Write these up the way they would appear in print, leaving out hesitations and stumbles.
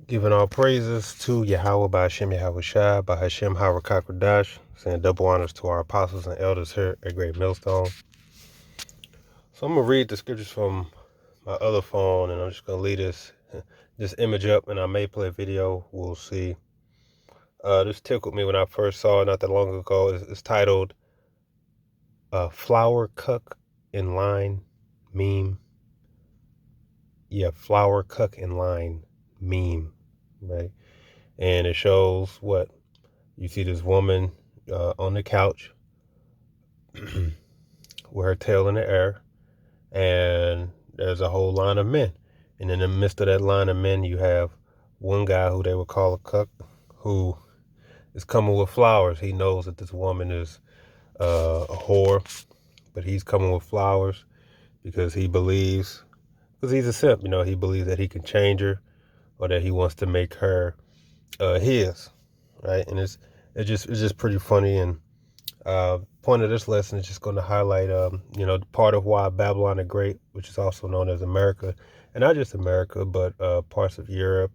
Giving all praises to Yahweh by Hashem Yahweh Shai by Hashem Harakakwadash, saying double honors to our apostles and elders here at Great Millstone. So I'm going to read the scriptures from my other phone, and I'm just going to leave this image up, and I may play a video. We'll see. This tickled me when I first saw it not that long ago. It's titled Flower Cuck in Line Meme. Yeah, Flower Cuck in Line Meme, right? And it shows what you see, this woman on the couch with her tail in the air, and there's a whole line of men. And in the midst of that line of men, you have one guy who they would call a cuck, who is coming with flowers. He knows that this woman is a whore, but he's coming with flowers because he believes, because he's a simp, he believes that he can change her, or that he wants to make her his, right? And it's just pretty funny. And point of this lesson is just going to highlight, part of why Babylon the Great, which is also known as America, and not just America, but parts of Europe,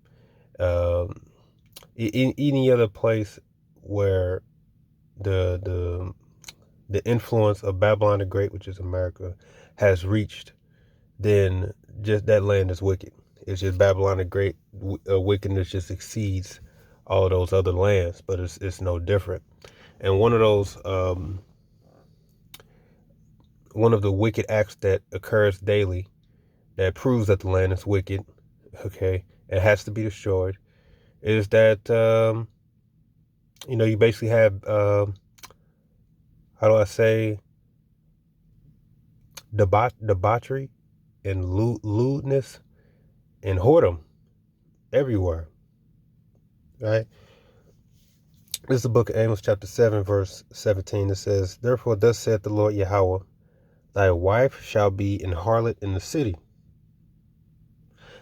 any other place where the influence of Babylon the Great, which is America, has reached, then just that land is wicked. It's just Babylon the Great wickedness just exceeds all of those other lands, but it's no different. And one of the wicked acts that occurs daily that proves that the land is wicked, okay, it has to be destroyed, is that, you basically have, how do I say, debauchery and lewdness and whoredom everywhere, right? This is the book of Amos, chapter 7, verse 17. It says, "Therefore thus saith the Lord Yahweh, thy wife shall be an harlot in the city."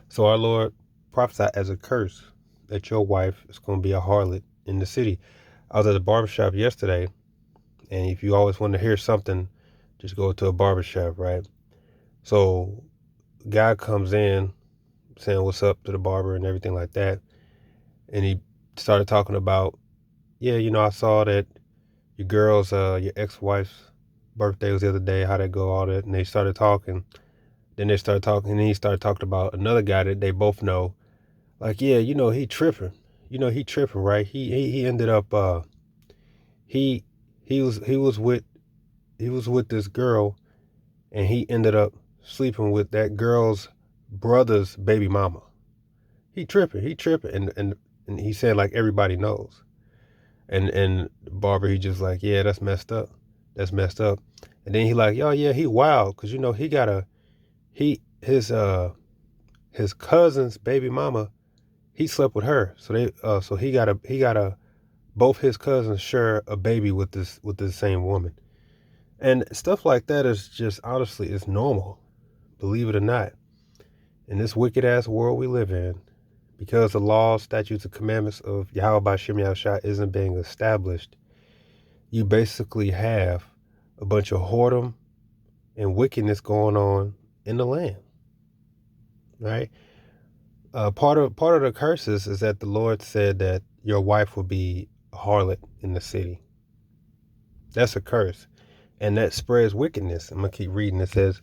So our Lord prophesied as a curse that your wife is going to be a harlot in the city. I was at a barbershop yesterday, and if you always want to hear something, just go to a barbershop, right? So guy comes in saying what's up to the barber and everything like that. And he started talking about, yeah, I saw that your ex-wife's birthday was the other day, how'd that go, all that. And they started talking. Then they started talking, and then he started talking about another guy that they both know. Like, yeah, he tripping. He tripping, right? He ended up he was with this girl, and he ended up sleeping with that girl's brother's baby mama. He tripping, and he said, like, everybody knows. And Barbara, he just like, yeah, that's messed up. That's messed up. And then he like, oh yeah, he wild, cause he got his cousin's baby mama, he slept with her. So he got both his cousins share a baby with this same woman. And stuff like that is just, honestly, it's normal, believe it or not. In this wicked ass world we live in, because the laws, statutes, and commandments of Yahweh by Shem Yahushua isn't being established, you basically have a bunch of whoredom and wickedness going on in the land, right? Part of the curses is that the Lord said that your wife will be a harlot in the city. That's a curse, and that spreads wickedness. I'm going to keep reading. It says,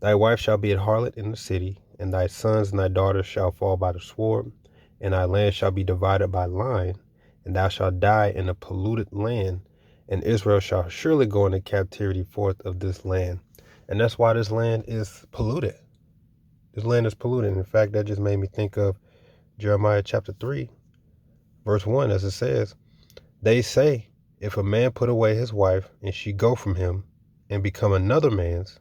"Thy wife shall be a harlot in the city, and thy sons and thy daughters shall fall by the sword, and thy land shall be divided by line, and thou shalt die in a polluted land, and Israel shall surely go into captivity forth of this land." And that's why this land is polluted. This land is polluted. In fact, that just made me think of Jeremiah chapter 3, verse 1, as it says, "They say, if a man put away his wife, and she go from him, and become another man's,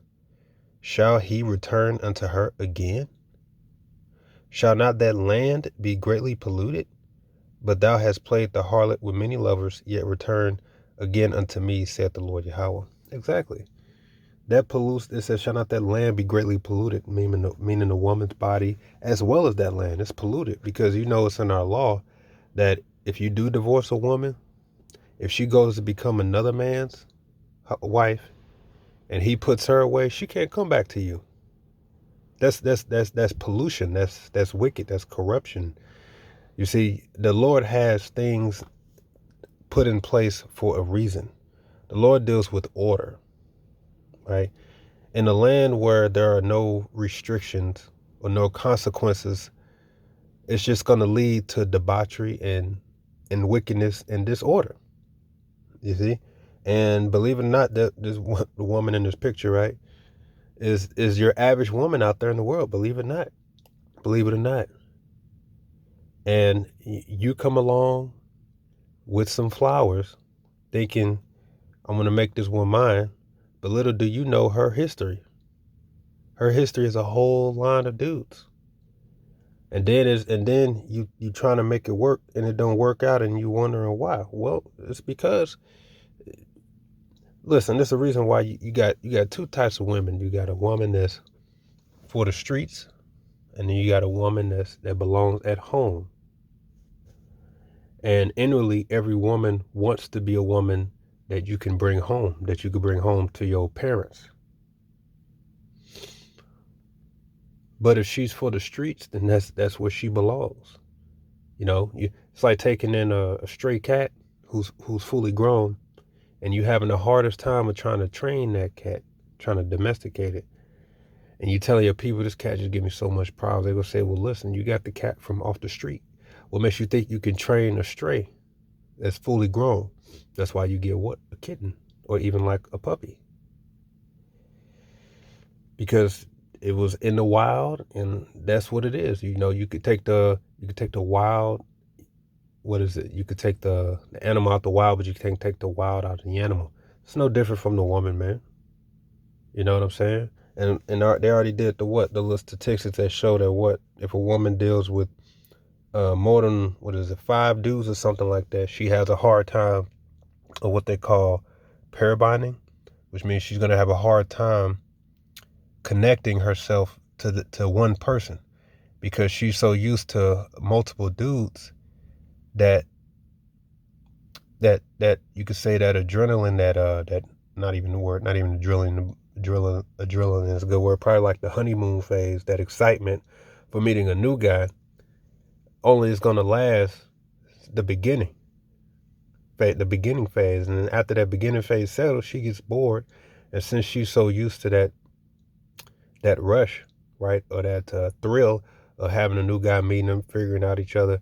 shall he return unto her again? Shall not that land be greatly polluted? But thou hast played the harlot with many lovers, yet return again unto me, saith the Lord Yahweh." Exactly. That pollutes, it says, shall not that land be greatly polluted, meaning the woman's body as well as that land. It's polluted because it's in our law that if you do divorce a woman, if she goes to become another man's wife and he puts her away, she can't come back to you. That's pollution. That's wicked. That's corruption. You see, the Lord has things put in place for a reason. The Lord deals with order, right? In a land where there are no restrictions or no consequences, it's just going to lead to debauchery and wickedness and disorder. You see, and believe it or not, that this the woman in this picture, right, is your average woman out there in the world. Believe it or not, believe it or not, and you come along with some flowers, thinking I'm going to make this one mine, but little do you know her history. Her history is a whole line of dudes. And then you trying to make it work and it don't work out and you wondering why. Well, it's because, listen, there's a reason why you got two types of women. You got a woman that's for the streets, and then you got a woman that belongs at home. And inwardly, every woman wants to be a woman that you can bring home, that you could bring home to your parents. But if she's for the streets, then that's where she belongs. You know, it's like taking in a stray cat who's fully grown, and you having the hardest time of trying to train that cat, trying to domesticate it. And you telling your people, this cat just give me so much problems. They're going to say, well, listen, you got the cat from off the street. What makes you think you can train a stray that's fully grown? That's why you get what? A kitten, or even like a puppy. Because it was in the wild, and that's what it is. You know, you could take the wild, what is it? You could take the animal out the wild, but you can't take the wild out of the animal. It's no different from the woman, man. You know what I'm saying? And they already did the little statistics that show that if a woman deals with more than 5 dudes or something like that, she has a hard time of what they call pair bonding, which means she's gonna have a hard time connecting herself to one person, because she's so used to multiple dudes that you could say that adrenaline, that not even the word, not even adrenaline is a good word, probably like the honeymoon phase, that excitement for meeting a new guy only is going to last the beginning phase. And then after that beginning phase settles, she gets bored. And since she's so used to that rush, right, or that thrill of having a new guy, meeting them, figuring out each other,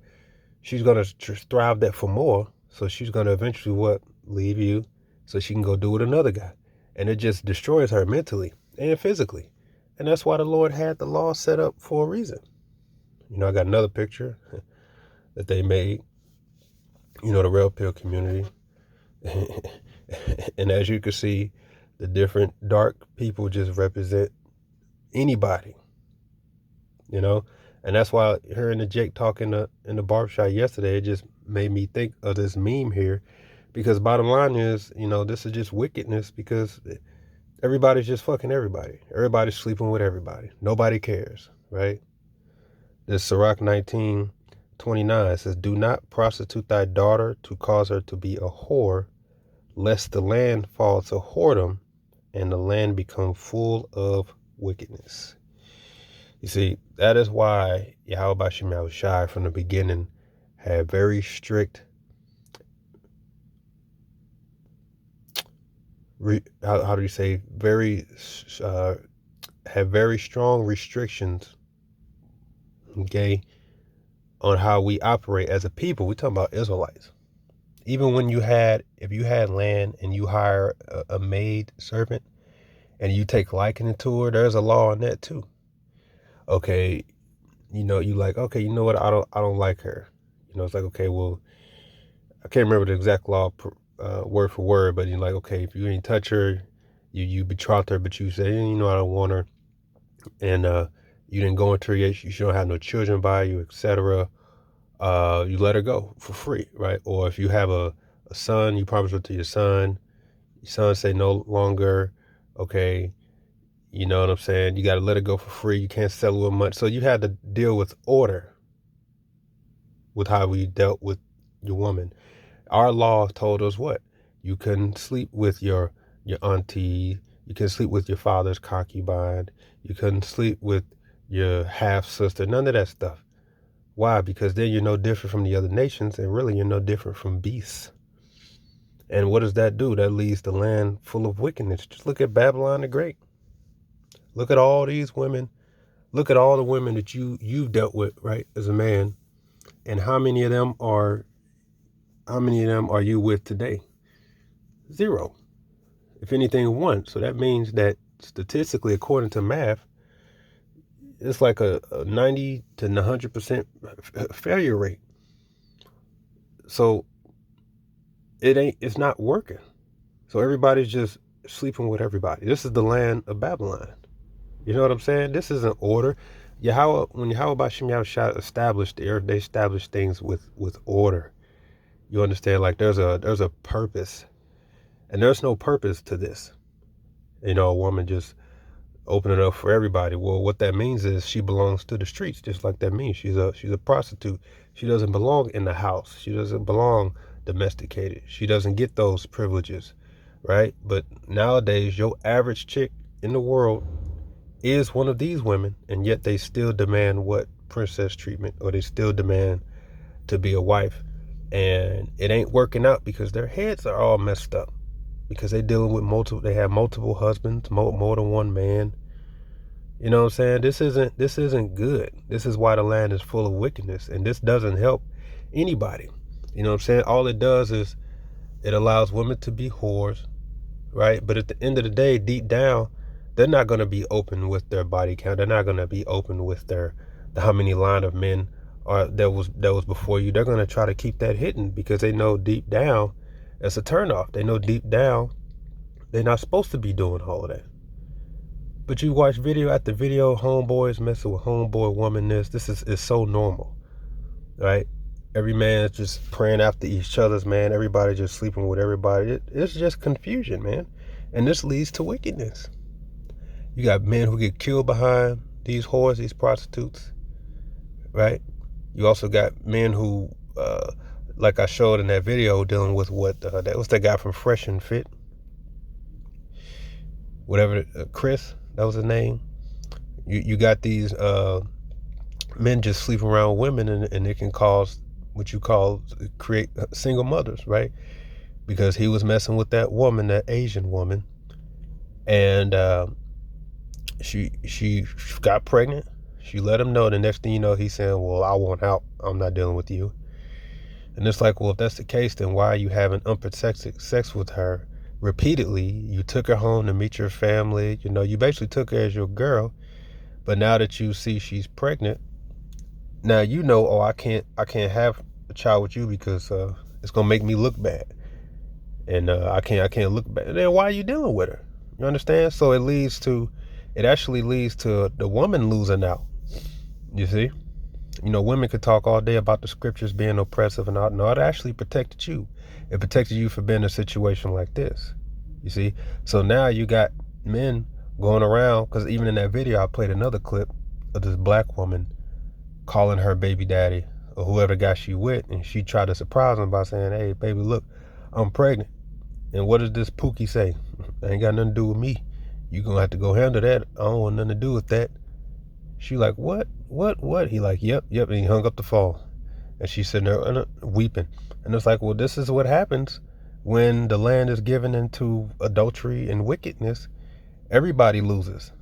she's going to thrive that for more. So she's going to eventually leave you so she can go do with another guy. And it just destroys her mentally and physically. And that's why the Lord had the law set up for a reason. You know, I got another picture that they made, you know, the Red Pill community. And as you can see, the different dark people just represent anybody, you know. And that's why hearing the Jake talking in the barbershop yesterday, it just made me think of this meme here. Because bottom line is, you know, this is just wickedness, because everybody's just fucking everybody. Everybody's sleeping with everybody. Nobody cares, right? This Sirach 19:29 says, do not prostitute thy daughter to cause her to be a whore, lest the land fall to whoredom and the land become full of wickedness. You see, that is why Yahweh Shem Shai from the beginning had very strict, how do you say, had very strong restrictions, okay, on how we operate as a people. We're talking about Israelites. Even when if you had land and you hire a maid servant and you take liking to her, there's a law on that too. Okay, you know, you like, okay, you know what, I don't like her. You know, it's like, okay, well, I can't remember the exact law word for word, but you're like, okay, if you ain't touch her, you betrothed her, but you say, you know, I don't want her, and you didn't go into her yet, she don't have no children by you, etc. You let her go for free, right? Or if you have a son, you promise her to your son say no longer, okay, you know what I'm saying? You got to let her go for free. You can't sell her with much. So you had to deal with order with how we dealt with your woman. Our law told us what? You couldn't sleep with your auntie. You couldn't sleep with your father's concubine. You couldn't sleep with your half sister. None of that stuff. Why? Because then you're no different from the other nations, and really you're no different from beasts. And what does that do? That leaves the land full of wickedness. Just look at Babylon the Great. Look at all these women. Look at all the women that you've dealt with, right, as a man, and how many of them are you with today? Zero. If anything, one. So that means that statistically, according to math, it's like a 90 to 100% failure rate. So it's not working. So everybody's just sleeping with everybody. This is the land of Babylon. You know what I'm saying? This isn't order. When Yahweh Bashim Yahushua established the earth, they established things with order. You understand? Like there's a purpose, and there's no purpose to this. You know, a woman just open it up for everybody. Well, what that means is she belongs to the streets, just like that means she's a prostitute. She doesn't belong in the house. She doesn't belong domesticated. She doesn't get those privileges, right? But nowadays, your average chick in the world is one of these women, and yet they still demand what? Princess treatment, or they still demand to be a wife. And it ain't working out because their heads are all messed up, because they have multiple husbands, more than one man. You know what I'm saying? This isn't good. This is why the land is full of wickedness, and this doesn't help anybody. You know what I'm saying? All it does is it allows women to be whores, right? But at the end of the day, deep down, they're not going to be open with their body count. They're not going to be open with how many line of men that was before you. They're going to try to keep that hidden because they know deep down it's a turnoff. They know deep down they're not supposed to be doing all of that. But you watch video after video, homeboys messing with homeboy woman. This is so normal, right? Every man's just praying after each other's, man. Everybody just sleeping with everybody. It's just confusion, man. And this leads to wickedness. You got men who get killed behind these whores, these prostitutes, right? You also got men who, like I showed in that video, dealing with that was that guy from Fresh and Fit. Whatever, Chris, that was his name. You got these men just sleeping around women, and it can cause create single mothers, right? Because he was messing with that woman, that Asian woman, and she got pregnant. She let him know. The next thing you know, he's saying, well, I want out. I'm not dealing with you. And it's like, well, if that's the case, then why are you having unprotected sex with her repeatedly? You took her home to meet your family. You know, you basically took her as your girl. But now that you see she's pregnant, now you know, oh, I can't have a child with you because it's gonna make me look bad, and I can't look bad. And then why are you dealing with her? You understand? So it actually leads to the woman losing out. You see, you know, women could talk all day about the scriptures being oppressive and all. No, it actually protected you. It protected you from being in a situation like this. You see, so now you got men going around, because even in that video I played another clip of this black woman calling her baby daddy or whoever guy she with, and she tried to surprise him by saying, hey baby, look, I'm pregnant. And what does this Pookie say? Ain't got nothing to do with me. You gonna have to go handle that. I don't want nothing to do with that. She like, what? He like, yep. And he hung up the phone. And she's sitting there weeping. And it's like, well, this is what happens when the land is given into adultery and wickedness. Everybody loses,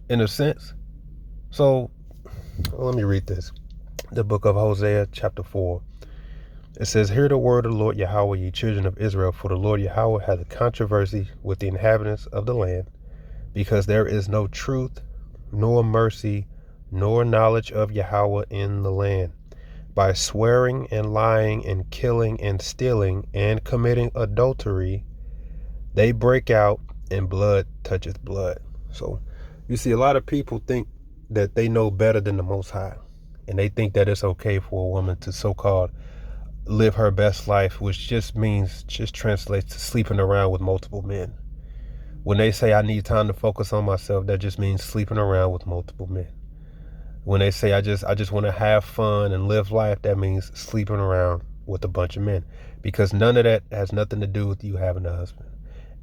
in a sense. So, let me read this. The book of Hosea, chapter 4. It says, hear the word of the Lord Yahweh, ye children of Israel, for the Lord Yahweh hath a controversy with the inhabitants of the land, because there is no truth, nor mercy, nor knowledge of Yahweh in the land. By swearing and lying and killing and stealing and committing adultery, they break out, and blood toucheth blood. So you see, a lot of people think that they know better than the Most High, and they think that it's okay for a woman to so-called live her best life, which just translates to sleeping around with multiple men. When they say I need time to focus on myself, that just means sleeping around with multiple men. When they say I just want to have fun and live life, that means sleeping around with a bunch of men, because none of that has nothing to do with you having a husband.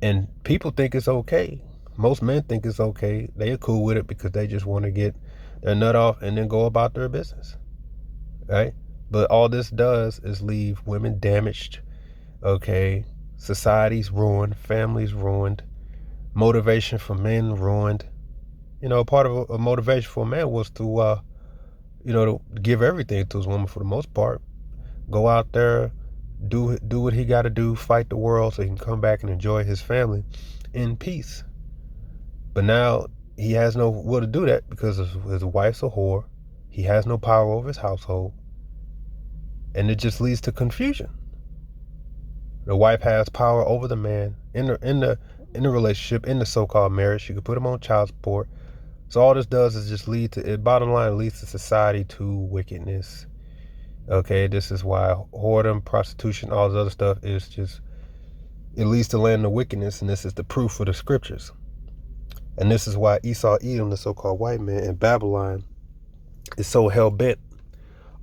And people think it's okay. Most men think it's okay. They are cool with it because they just want to get their nut off and then go about their business. right? But all this does is leave women damaged, okay? Societies ruined, families ruined, motivation for men ruined. Part of a motivation for a man was to, to give everything to his woman for the most part. Go out there, do what he got to do, fight the world so he can come back and enjoy his family in peace. But now he has no will to do that because his wife's a whore. He has no power over his household. And it just leads to confusion. The wife has power over the man in the relationship, in the so-called marriage. She could put him on child support. So all this does is just bottom line, it leads to society to wickedness. Okay, this is why whoredom, prostitution, all this other stuff it leads to land of wickedness, and this is the proof for the scriptures. And this is why Esau, Edom, the so-called white man in Babylon, is so hell-bent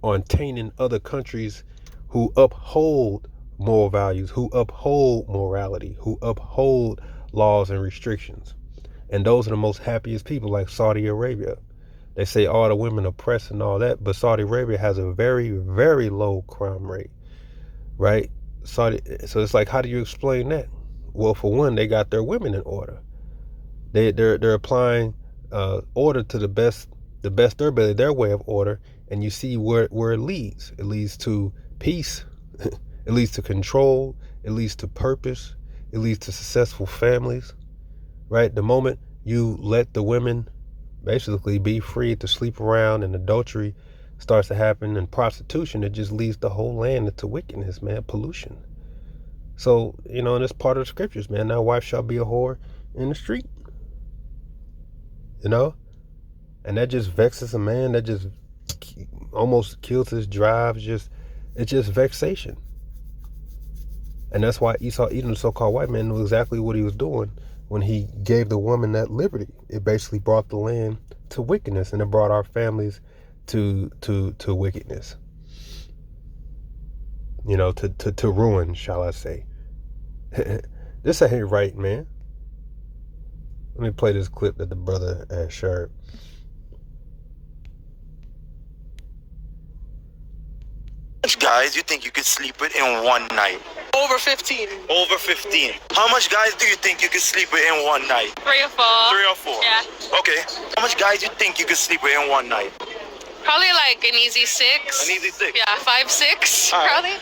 on tainting other countries who uphold moral values, who uphold morality, who uphold laws and restrictions. And those are the most happiest people, like Saudi Arabia. They say all the women oppressed and all that, but Saudi Arabia has a very, very low crime rate, right? So it's like, how do you explain that? Well, for one, they got their women in order. They're applying order to the best their ability, their way of order, and you see where it leads. It leads to peace. It leads to control. It leads to purpose. It leads to successful families, right? The moment you let the women basically be free to sleep around and adultery starts to happen and prostitution, it just leads the whole land into wickedness, man, pollution. So, and it's part of the scriptures, man. Now wife shall be a whore in the street. And that just vexes a man. That just almost kills his drive. It's just vexation. And that's why Esau, Edom, the so-called white man, knew exactly what he was doing when he gave the woman that liberty. It basically brought the land to wickedness, and it brought our families to wickedness. To ruin, shall I say. This ain't right, man. Let me play this clip that the brother has shared. How much guys you think you could sleep with in one night? Over 15. Over 15. How much guys do you think you could sleep with in one night? 3 or 4. 3 or 4? Yeah. Okay. How much guys you think you could sleep with in one night? Probably like an easy 6. An easy 6? Yeah, 5, 6, right. probably.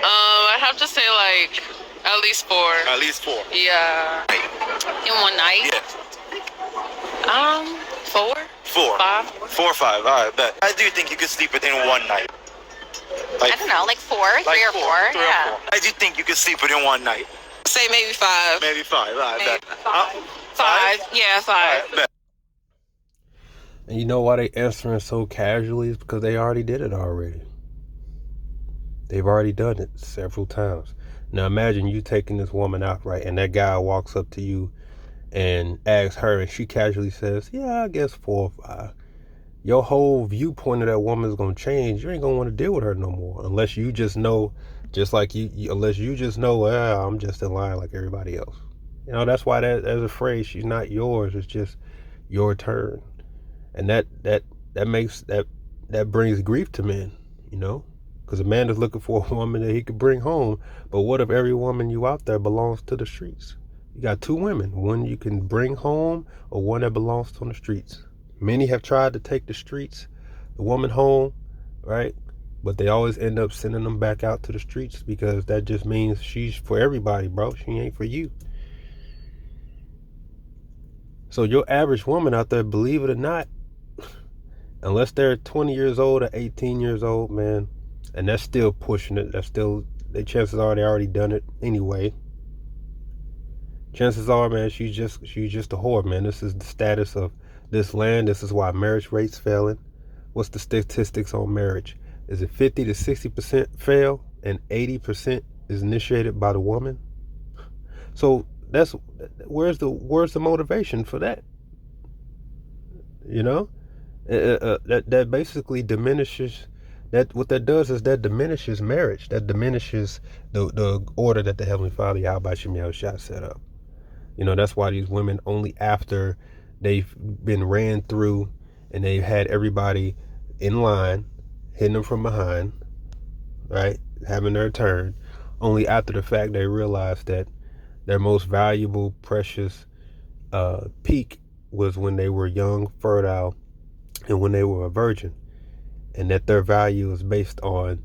I'd have to say like at least 4. At least 4. Yeah. In one night? Yeah. 4. 4. 5. 4 or 5. All right, bet. How do you think you could sleep with in one night? I don't know, like 4, 3 or 4. 3 Yeah. or 4. How do you think you could sleep with in one night? Say maybe 5. Maybe 5. All right, bet. 5. Yeah, 5. All right, bet. And you know why they answering so casually? Is because they already did it already. They've already done it several times. Now imagine you taking this woman out, right, and that guy walks up to you and asks her, and she casually says, yeah, I guess 4 or 5. Your whole viewpoint of that woman is going to change. You ain't going to want to deal with her no more unless you just know, unless you just know, I'm just in line like everybody else. That's why there's a phrase, she's not yours, it's just your turn. And that brings grief to men, because a man is looking for a woman that he could bring home. But what if every woman you out there belongs to the streets? You got 2 women, one you can bring home or one that belongs on the streets. Many have tried to take the woman home, right? But they always end up sending them back out to the streets because that just means she's for everybody, bro. She ain't for you. So your average woman out there, believe it or not, unless they're 20 years old or 18 years old, man, and that's still pushing it. The chances are they already done it anyway. Chances are, man, she's just a whore, man. This is the status of this land. This is why marriage rates failing. What's the statistics on marriage? Is it 50 to 60% fail and 80% is initiated by the woman? So where's the motivation for that? That basically diminishes. That what that does is that diminishes marriage. That diminishes the order that the Heavenly Father Yahweh Shem Yahushua set up. That's why these women, only after they've been ran through and they've had everybody in line hitting them from behind, right? Having their turn. Only after the fact they realized that their most valuable, precious peak was when they were young, fertile, and when they were a virgin. And that their value is based on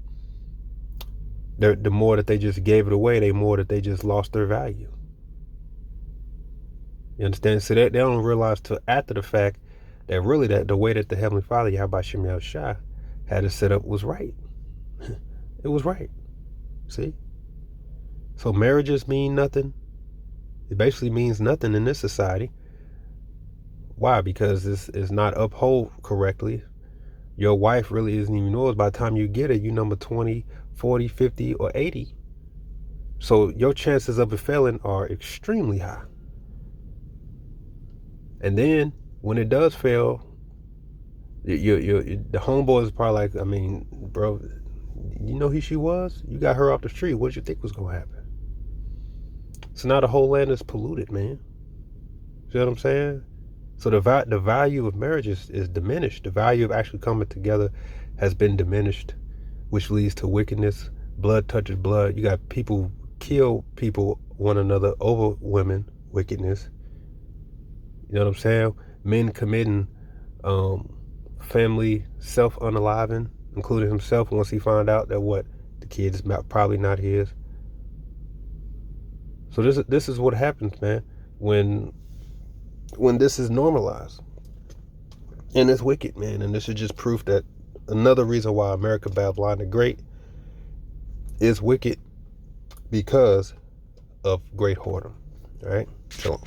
the more that they just gave it away, the more that they just lost their value. You understand? So they don't realize till after the fact that really that the way that the Heavenly Father, Yahweh Shem Yahushua, had it set up was right. It was right. See? So marriages mean nothing. It basically means nothing in this society. Why? Because this is not upheld correctly. Your wife really isn't even yours. By the time you get it, you number 20, 40, 50, or 80. So your chances of it failing are extremely high. And then when it does fail, the homeboy is probably like, I mean, bro, you know who she was? You got her off the street. What did you think was going to happen? So now the whole land is polluted, man. See what I'm saying? So the value of marriage is diminished. The value of actually coming together has been diminished, which leads to wickedness. Blood touches blood. You got people kill people, one another over women, wickedness. You know what I'm saying? Men committing family self-unaliving, including himself once he found out that the kid is probably not his. So this is what happens, man, when this is normalized. And it's wicked, man. And this is just proof that another reason why America Babylon the Great is wicked, because of great whoredom. All right? Shalom.